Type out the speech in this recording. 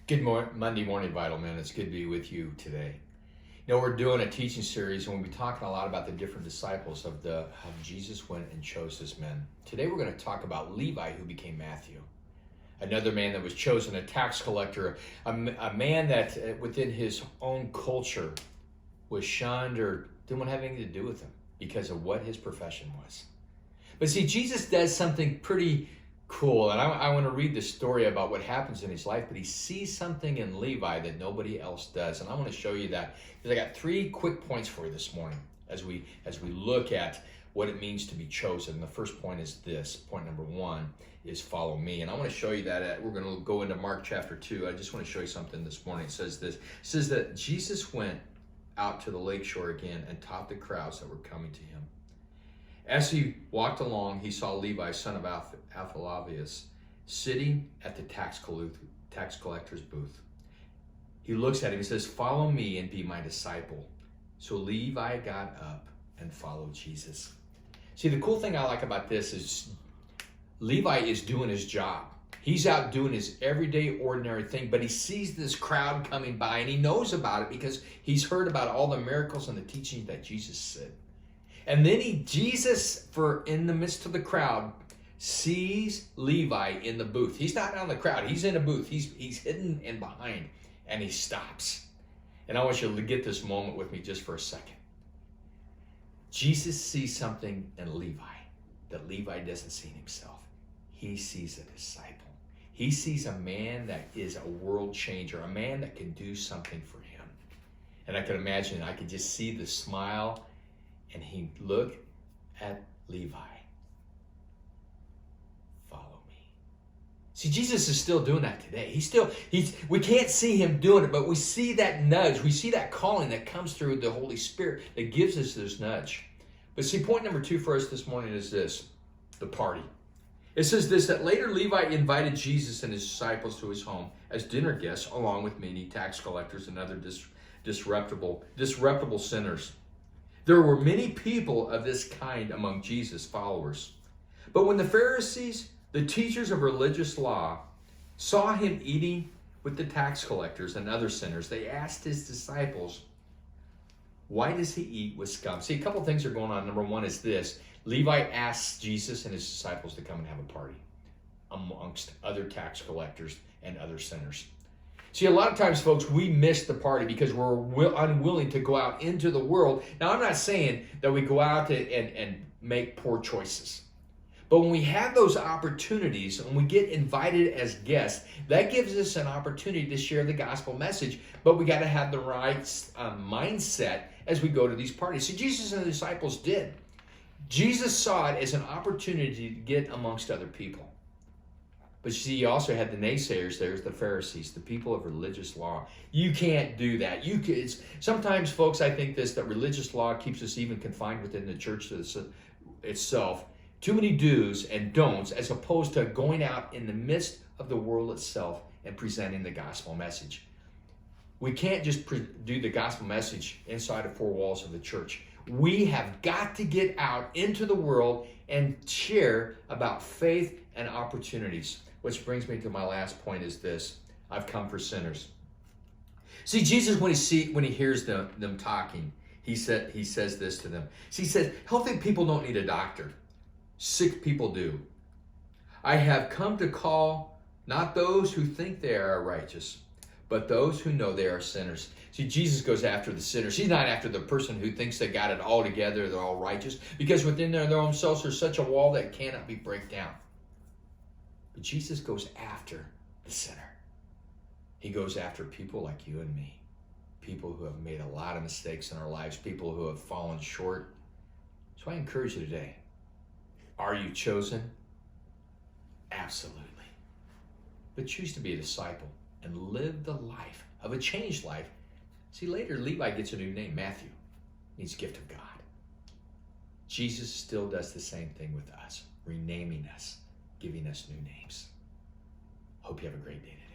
Monday morning, Vital Men. It's good to be with you today. We're doing a teaching series, and we'll be talking a lot about the different disciples of how Jesus went and chose his men. Today, we're going to talk about Levi, who became Matthew, another man that was chosen, a tax collector, a man that within his own culture was shunned or didn't want to have anything to do with him because of what his profession was. But see, Jesus does something pretty cool, and I want to read the story about what happens in his life, but he sees something in Levi that nobody else does, and I want to show you that because I got 3 quick points for you this morning as we look at what it means to be chosen. The first point is this. Point number 1 is follow me, and I want to show you that. We're going to go into Mark chapter 2. I just want to show you something this morning. It says this. It says that Jesus went out to the lakeshore again and taught the crowds that were coming to him. As he walked along, he saw Levi, son of Alphaeus, sitting at the tax collector's booth. He looks at him and says, "Follow me and be my disciple." So Levi got up and followed Jesus. See, the cool thing I like about this is Levi is doing his job. He's out doing his everyday, ordinary thing, but he sees this crowd coming by, and he knows about it because he's heard about all the miracles and the teaching that Jesus said. And then Jesus, in the midst of the crowd, sees Levi in the booth. He's not out in the crowd. He's in a booth. He's hidden and behind, and he stops. And I want you to get this moment with me just for a second. Jesus sees something in Levi that Levi doesn't see in himself. He sees a disciple. He sees a man that is a world changer, a man that can do something for him. And I can imagine, I could just see the smile. And he looked at Levi. Follow me. See, Jesus is still doing that today. We can't see him doing it, but we see that nudge. We see that calling that comes through the Holy Spirit that gives us this nudge. But see, point number 2 for us this morning is this, the party. It says this, that later Levi invited Jesus and his disciples to his home as dinner guests, along with many tax collectors and other disreputable sinners. There were many people of this kind among Jesus' followers. But when the Pharisees, the teachers of religious law, saw him eating with the tax collectors and other sinners, they asked his disciples, "Why does he eat with scum?" See, a couple things are going on. Number 1 is this. Levi asks Jesus and his disciples to come and have a party amongst other tax collectors and other sinners. See, a lot of times, folks, we miss the party because we're unwilling to go out into the world. Now, I'm not saying that we go out and make poor choices. But when we have those opportunities and we get invited as guests, that gives us an opportunity to share the gospel message. But we got to have the right mindset as we go to these parties. See, Jesus and the disciples did. Jesus saw it as an opportunity to get amongst other people. But you see, you also had the naysayers. There's the Pharisees, the people of religious law. You can't do that. Sometimes, folks, I think that religious law keeps us even confined within the church itself. Too many do's and don'ts, as opposed to going out in the midst of the world itself and presenting the gospel message. We can't just do the gospel message inside of 4 walls of the church. We have got to get out into the world and share about faith and opportunities. Which brings me to my last point is this. I've come for sinners. See, Jesus, when he hears them talking, he says this to them. He says, healthy people don't need a doctor. Sick people do. I have come to call not those who think they are righteous, but those who know they are sinners. See, Jesus goes after the sinners. He's not after the person who thinks they got it all together, they're all righteous, because within their own selves there's such a wall that cannot be broken down. But Jesus goes after the sinner. He goes after people like you and me, people who have made a lot of mistakes in our lives, people who have fallen short. So I encourage you today, are you chosen? Absolutely. But choose to be a disciple and live the life of a changed life. See, later Levi gets a new name, Matthew. Means gift of God. Jesus still does the same thing with us, renaming us, giving us new names. Hope you have a great day today.